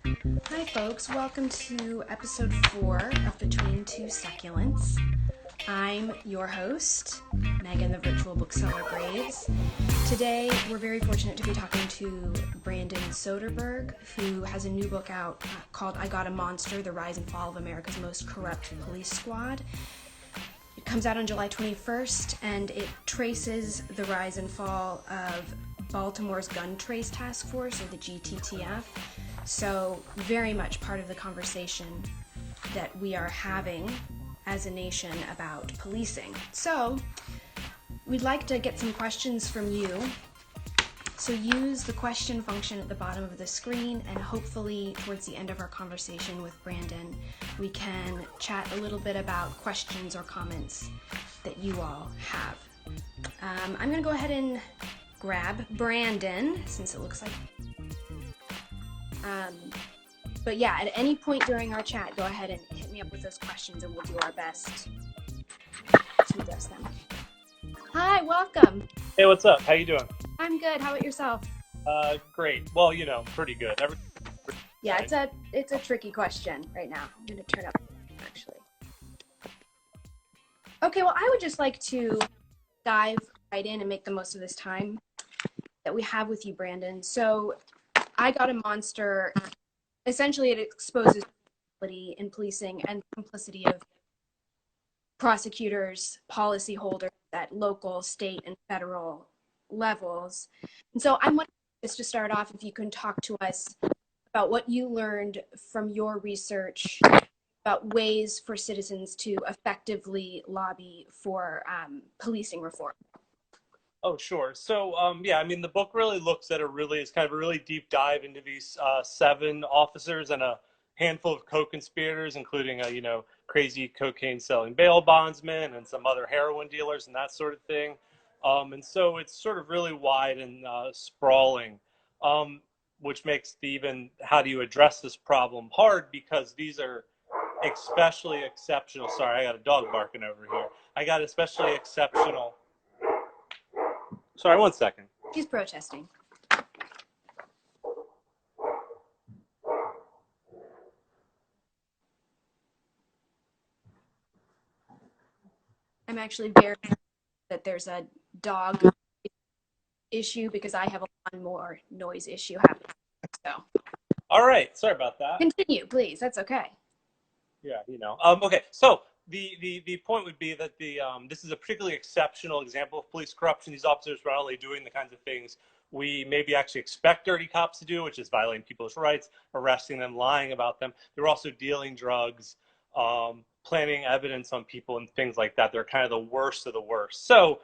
Hi folks, welcome to episode 4 of Between Two Succulents. I'm your host, Megan the Virtual Bookseller Graves. Today we're very fortunate to be talking to Brandon Soderberg, who has a new book out called I Got a Monster, The Rise and Fall of America's Most Corrupt Police Squad. It comes out on July 21st and it traces the rise and fall of Baltimore's Gun Trace Task Force, or the GTTF. So very much part of the conversation that we are having as a nation about policing. So we'd like to get some questions from you. So use the question function at the bottom of the screen, and hopefully towards the end of our conversation with Brandon, we can chat a little bit about questions or comments that you all have. I'm going to go ahead and grab Brandon, since it looks like... But yeah, at any point during our chat, go ahead and hit me up with those questions and we'll do our best to address them. Hi, welcome. Hey, what's up? How you doing? I'm good. How about yourself? Great. Well, pretty good. Yeah, it's a tricky question right now. I'm going to turn up, actually. Okay, well, I would just like to dive right in and make the most of this time that we have with you, Brandon. So I Got a Monster, essentially it exposes complicity in policing and complicity of prosecutors, policyholders at local, state, and federal levels. And so I'm wondering, just to start off, if you can talk to us about what you learned from your research about ways for citizens to effectively lobby for policing reform. Oh, sure. So, the book really looks at it's kind of a really deep dive into these 7 officers and a handful of co-conspirators, including crazy cocaine selling bail bondsmen and some other heroin dealers and that sort of thing. And so it's sort of really wide and sprawling, which makes even how do you address this problem hard, because these are especially exceptional. Sorry, I got a dog barking over here. I got especially exceptional. Sorry, 1 second. He's protesting. I'm actually very that there's a dog issue because I have a lawnmower noise issue happening. So. All right. Sorry about that. Continue, please. That's okay. Yeah, Okay, so the point would be that this is a particularly exceptional example of police corruption. These officers were not only doing the kinds of things we maybe actually expect dirty cops to do, which is violating people's rights, arresting them, lying about them. They were also dealing drugs, planting evidence on people, and things like that. They're kind of the worst of the worst. So,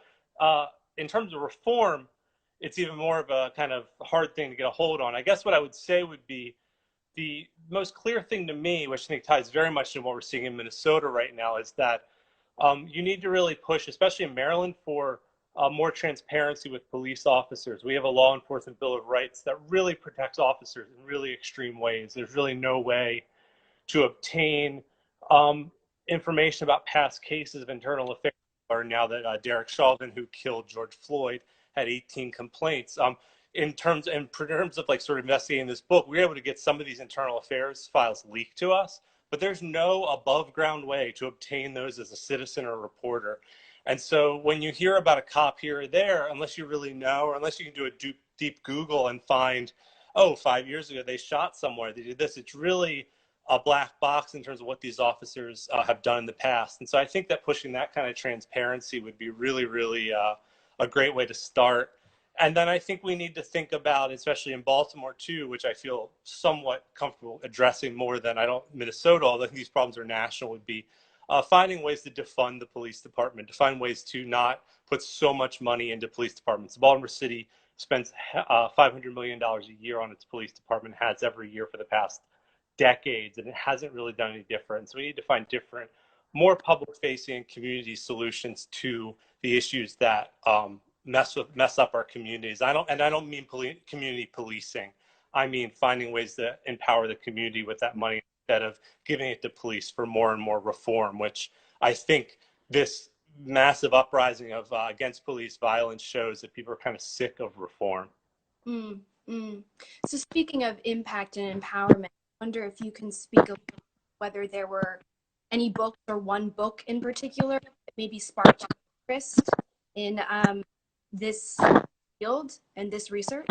in terms of reform, it's even more of a kind of hard thing to get a hold on. I guess what I would say would be the most clear thing to me, which I think ties very much to what we're seeing in Minnesota right now, is that you need to really push, especially in Maryland, for more transparency with police officers. We have a law enforcement bill of rights that really protects officers in really extreme ways. There's really no way to obtain information about past cases of internal affairs. Or now that Derek Chauvin, who killed George Floyd, had 18 complaints. In terms of like sort of investigating this book, we were able to get some of these internal affairs files leaked to us, but there's no above ground way to obtain those as a citizen or a reporter. And so when you hear about a cop here or there, unless you really know, or unless you can do a deep Google and find, 5 years ago they shot somewhere, they did this, it's really a black box in terms of what these officers have done in the past. And so I think that pushing that kind of transparency would be really, really a great way to start. And then I think we need to think about, especially in Baltimore too, which I feel somewhat comfortable addressing more than Minnesota, although these problems are national, would be finding ways to defund the police department, to find ways to not put so much money into police departments. Baltimore City spends $500 million a year on its police department, has every year for the past decades, and it hasn't really done any difference. So we need to find different, more public-facing community solutions to the issues that mess up our communities. I don't mean community policing. I mean finding ways to empower the community with that money instead of giving it to police for more and more reform, which I think this massive uprising of against police violence shows that people are kind of sick of reform. So speaking of impact and empowerment, wonder if you can speak of whether there were any books or one book in particular that maybe sparked interest in this field and this research.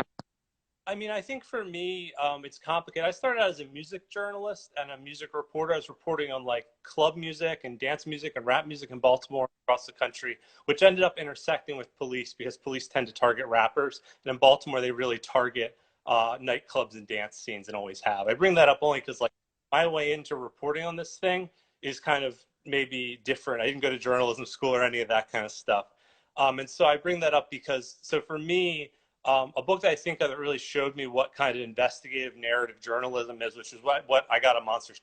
I mean, I think for me, it's complicated. I started out as a music journalist and a music reporter. I was reporting on like club music and dance music and rap music in Baltimore, across the country, which ended up intersecting with police because police tend to target rappers. And in Baltimore, they really target nightclubs and dance scenes and always have. I bring that up only because like my way into reporting on this thing is kind of maybe different. I didn't go to journalism school or any of that kind of stuff. And so I bring that up because, so for me, a book that I think of that really showed me what kind of investigative narrative journalism is, which is what I Got a Monster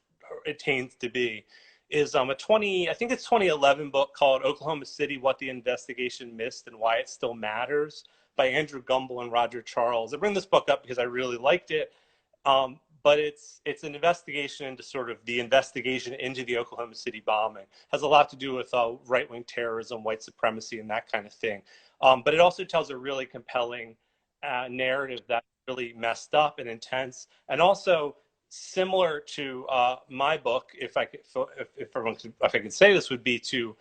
attains to be, is I think it's 2011 book called Oklahoma City, What the Investigation Missed and Why It Still Matters by Andrew Gumbel and Roger Charles. I bring this book up because I really liked it. But it's an investigation into sort of the investigation into the Oklahoma City bombing. It has a lot to do with right-wing terrorism, white supremacy, and that kind of thing. But it also tells a really compelling narrative that's really messed up and intense, and also similar to my book, if I could say this, would be to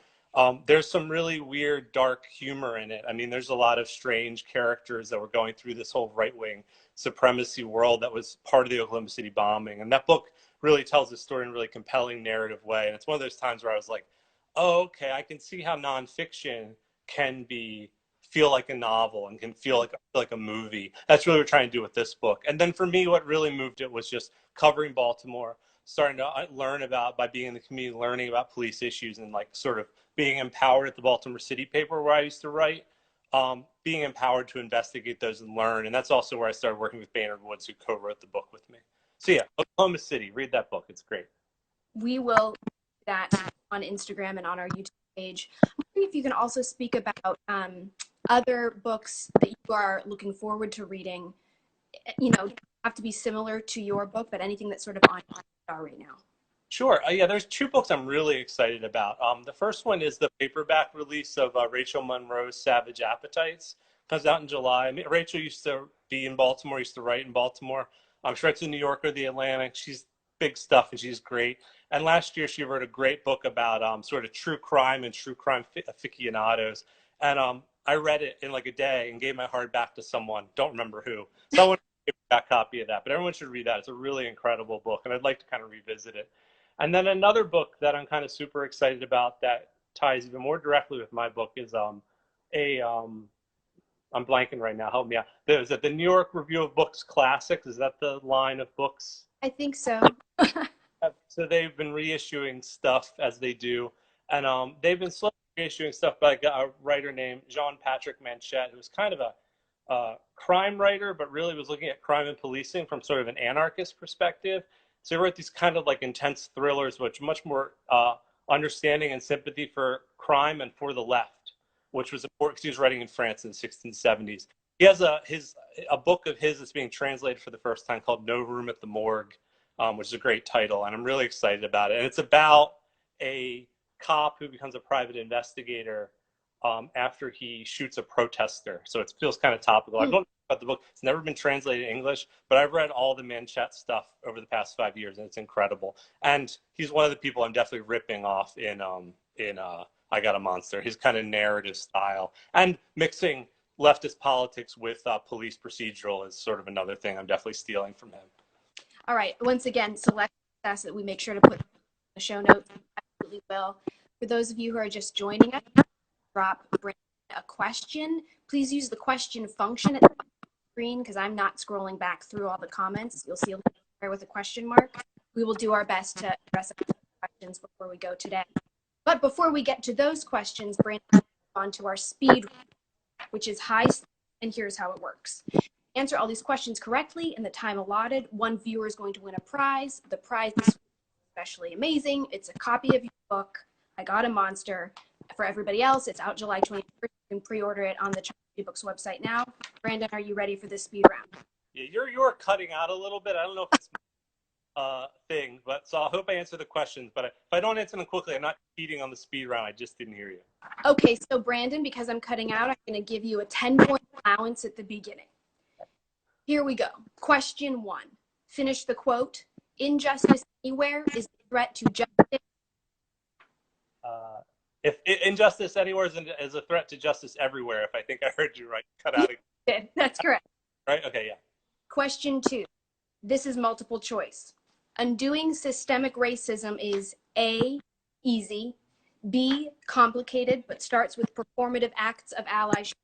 there's some really weird, dark humor in it. I mean, there's a lot of strange characters that were going through this whole right-wing supremacy world that was part of the Oklahoma City bombing. And that book really tells the story in a really compelling narrative way. And it's one of those times where I was like, oh, okay, I can see how nonfiction can feel like a novel and can feel like a movie. That's really what we're trying to do with this book. And then for me, what really moved it was just covering Baltimore, starting to learn about, by being in the community, learning about police issues and like sort of being empowered at the Baltimore City paper where I used to write, being empowered to investigate those and learn. And that's also where I started working with Baynard Woods, who co-wrote the book with me. So yeah, Oklahoma City, read that book. It's great. We will do that on Instagram and on our YouTube page. I'm wondering if you can also speak about other books that you are looking forward to reading. You know, have to be similar to your book, but anything that's sort of on your radar right now. Sure. Yeah, there's two books I'm really excited about. The first one is the paperback release of Rachel Monroe's Savage Appetites. Comes out in July. I mean, Rachel used to be in Baltimore, used to write in Baltimore. She writes in New York or the Atlantic. She's big stuff and she's great. And last year she wrote a great book about sort of true crime and true crime aficionados. And I read it in like a day and gave my heart back to someone. Don't remember who. Someone gave me a copy of that. But everyone should read that. It's a really incredible book, and I'd like to kind of revisit it. And then another book that I'm kind of super excited about that ties even more directly with my book is I'm blanking right now. Help me out. Is it the New York Review of Books Classics? Is that the line of books? I think so. So they've been reissuing stuff as they do, and they've been slowly reissuing stuff by a writer named Jean-Patrick Manchette, who's kind of a crime writer, but really was looking at crime and policing from sort of an anarchist perspective. So he wrote these kind of like intense thrillers, which much more understanding and sympathy for crime and for the left, which was important because he was writing in France in the 1670s. He has a book of his that's being translated for the first time called No Room at the Morgue, which is a great title, and I'm really excited about it. And it's about a cop who becomes a private investigator after he shoots a protester. So it feels kind of topical. I don't know about the book. It's never been translated in English, but I've read all the Manchette stuff over the past 5 years, and it's incredible. And he's one of the people I'm definitely ripping off in I Got a Monster. His kind of narrative style and mixing leftist politics with police procedural is sort of another thing I'm definitely stealing from him. All right. Once again, select that we make sure to put in the show notes. Absolutely will. For those of you who are just joining us, drop a question. Please use the question function at the screen because I'm not scrolling back through all the comments. You'll see a link there with a question mark. We will do our best to address questions before we go today. But before we get to those questions, Brandon, on to our speed, which is high, and here's how it works. Answer all these questions correctly in the time allotted. One viewer is going to win a prize. The prize is especially amazing. It's a copy of your book, I Got a Monster. For everybody else, it's out July 21st. You can pre-order it on the Charity Books website now. Brandon, are you ready for this speed round? Yeah, you're cutting out a little bit. I don't know if it's thing, but so I hope I answer the questions. But if I don't answer them quickly, I'm not cheating on the speed round. I just didn't hear you. Okay, so Brandon, because I'm cutting out, I'm going to give you a 10-point allowance at the beginning. Here we go. Question 1. Finish the quote. injustice anywhere is a threat to justice. If injustice anywhere is a threat to justice everywhere, if I think I heard you right, cut out. That's correct. Right? Okay, yeah. Question 2. This is multiple choice. Undoing systemic racism is A, easy, B, complicated, but starts with performative acts of allyship,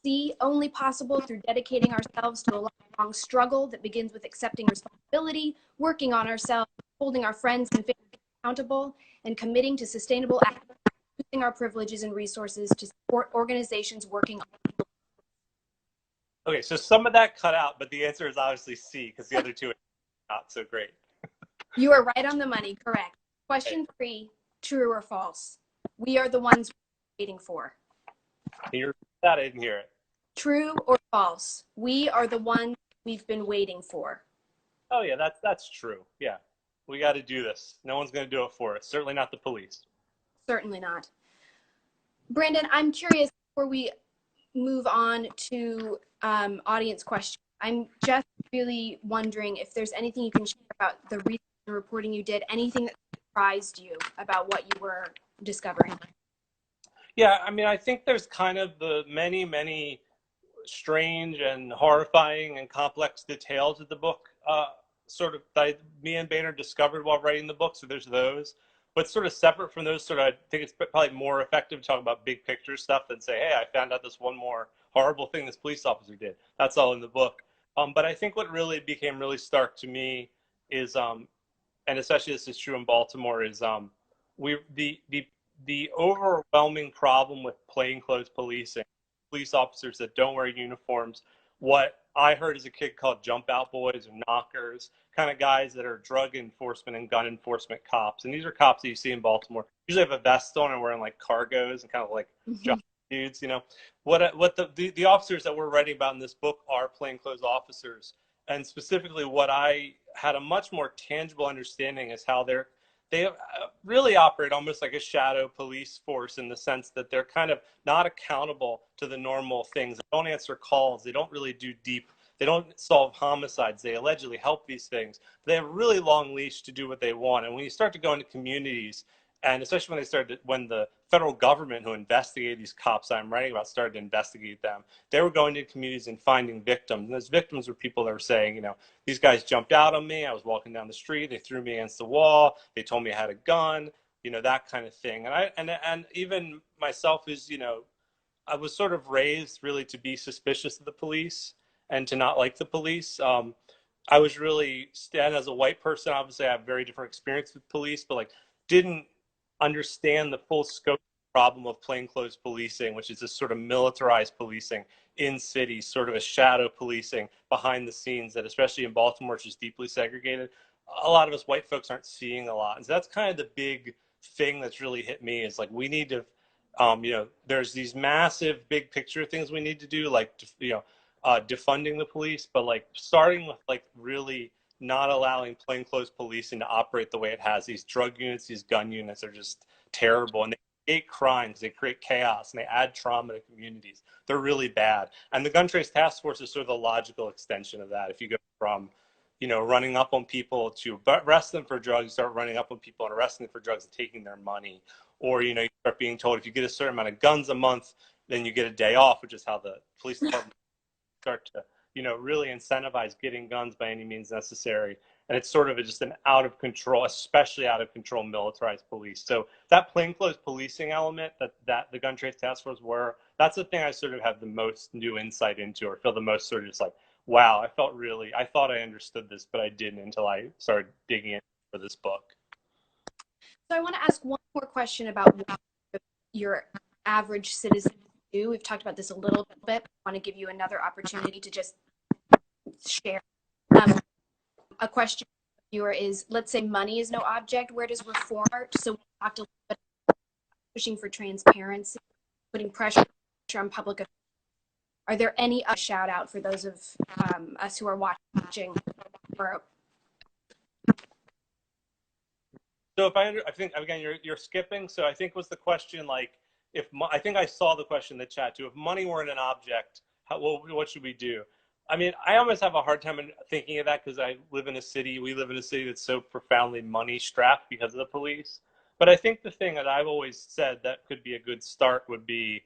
C, only possible through dedicating ourselves to a lifelong struggle that begins with accepting responsibility, working on ourselves, holding our friends and family accountable, and committing to sustainable acts, using our privileges and resources to support organizations working on. Okay, so some of that cut out, but the answer is obviously C, because the other two are not so great. You are right on the money, correct. Question 3, true or false? We are the ones we're waiting for. Can you repeat that? I didn't hear it. True or false? We are the ones we've been waiting for. Oh yeah, that's true. Yeah, we got to do this. No one's going to do it for us. Certainly not the police. Certainly not. Brandon, I'm curious before we move on to audience questions. I'm just really wondering if there's anything you can share about the research and reporting you did, anything that surprised you about what you were discovering. Yeah, I mean, I think there's kind of the many strange and horrifying and complex details of the book, sort of that me and Baynard discovered while writing the book. So there's those, but sort of separate from those, sort of, I think it's probably more effective to talk about big picture stuff than say, hey, I found out this one more horrible thing this police officer did. That's all in the book. But I think what really became really stark to me is, and especially this is true in Baltimore, is the overwhelming problem with plainclothes policing, police officers that don't wear uniforms, what I heard as a kid called jump out boys or knockers, kind of guys that are drug enforcement and gun enforcement cops. And these are cops that you see in Baltimore, usually have a vest on and wearing like cargos and kind of like dudes, you know. What the officers that we're writing about in this book are plainclothes officers. And specifically what I had a much more tangible understanding is how they really operate almost like a shadow police force, in the sense that they're kind of not accountable to the normal things. They don't answer calls. They don't really do deep. They don't solve homicides. They allegedly help these things. They have a really long leash to do what they want. And when you start to go into communities, and especially when the federal government who investigated these cops I'm writing about started to investigate them, they were going to communities and finding victims. And those victims were people that were saying, you know, these guys jumped out on me. I was walking down the street. They threw me against the wall. They told me I had a gun, you know, that kind of thing. And even myself is, you know, I was sort of raised really to be suspicious of the police and to not like the police. I was really, and as a white person, obviously I have very different experience with police, but like didn't understand the full scope of the problem of plainclothes policing, which is this sort of militarized policing in cities, sort of a shadow policing behind the scenes that, especially in Baltimore, which is deeply segregated, a lot of us white folks aren't seeing a lot. And so that's kind of the big thing that's really hit me, is like we need to, you know, there's these massive big picture things we need to do, like, you know, defunding the police, but like starting with like really not allowing plainclothes policing to operate the way it has. These drug units, these gun units are just terrible, and they create crimes, they create chaos, and they add trauma to communities. They're really bad. And the Gun Trace Task Force is sort of the logical extension of that. If you go from, you know, running up on people to arrest them for drugs, you start running up on people and arresting them for drugs and taking their money. Or, you know, you start being told if you get a certain amount of guns a month, then you get a day off, which is how the police department start to, you know, really incentivize getting guns by any means necessary. And it's sort of just an out of control, especially out of control militarized police. So that plainclothes policing element that the Gun Trace Task Force were, that's the thing I sort of have the most new insight into, or feel the most sort of just like, wow, I thought I understood this, but I didn't until I started digging in for this book. So I want to ask one more question about what your average citizen do. We've talked about this a little bit. I want to give you another opportunity to just share. A question viewer is, let's say money is no object. Where does reform start? So we talked a little bit about pushing for transparency, putting pressure on public officials. Are there any shout out for those of us who are watching? So if I think again you're skipping. So I think was the question like, I think I saw the question in the chat too. If money weren't an object, what should we do? I mean, I almost have a hard time thinking of that because we live in a city that's so profoundly money strapped because of the police. But I think the thing that I've always said that could be a good start would be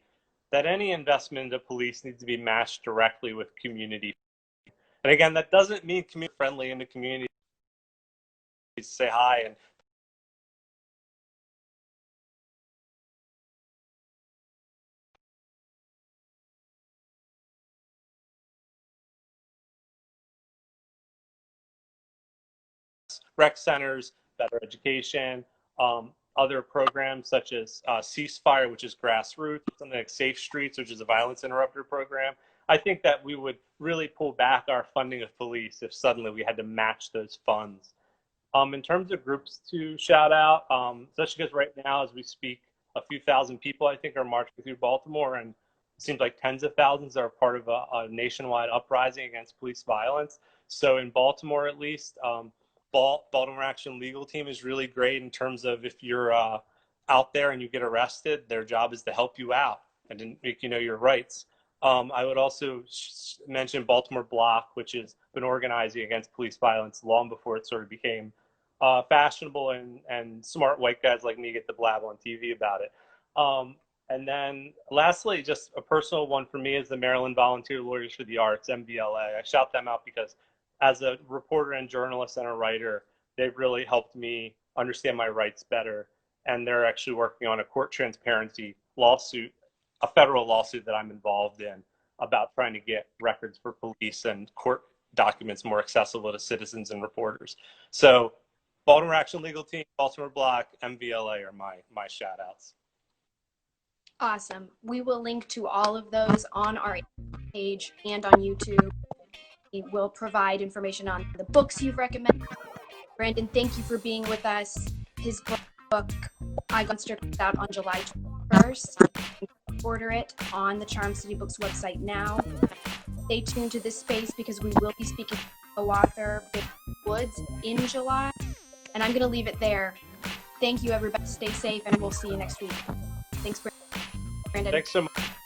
that any investment into police needs to be matched directly with community. And again, that doesn't mean community friendly in the community to say hi and rec centers, better education, other programs such as Ceasefire, which is grassroots, something like Safe Streets, which is a violence interrupter program. I think that we would really pull back our funding of police if suddenly we had to match those funds. In terms of groups to shout out, especially because right now, as we speak, a few thousand people, I think, are marching through Baltimore, and it seems like tens of thousands are part of a nationwide uprising against police violence. So in Baltimore, at least, Baltimore Action Legal Team is really great in terms of if you're out there and you get arrested, their job is to help you out and to make you know your rights. I would also mention Baltimore Block, which has been organizing against police violence long before it sort of became fashionable and smart white guys like me get to blab on TV about it. And then lastly, just a personal one for me is the Maryland Volunteer Lawyers for the Arts, MVLA. I shout them out because as a reporter and journalist and a writer, they've really helped me understand my rights better. And they're actually working on a court transparency lawsuit, a federal lawsuit that I'm involved in about trying to get records for police and court documents more accessible to citizens and reporters. So Baltimore Action Legal Team, Baltimore Block, MVLA are my shout outs. Awesome. We will link to all of those on our page and on YouTube. We will provide information on the books you've recommended. Brandon, thank you for being with us. His book, I Got Stripped, out on July 21st. You can order it on the Charm City Books website now. Stay tuned to this space because we will be speaking to co-author Baynard Woods in July. And I'm going to leave it there. Thank you, everybody. Stay safe, and we'll see you next week. Thanks, Brandon. Thanks so much.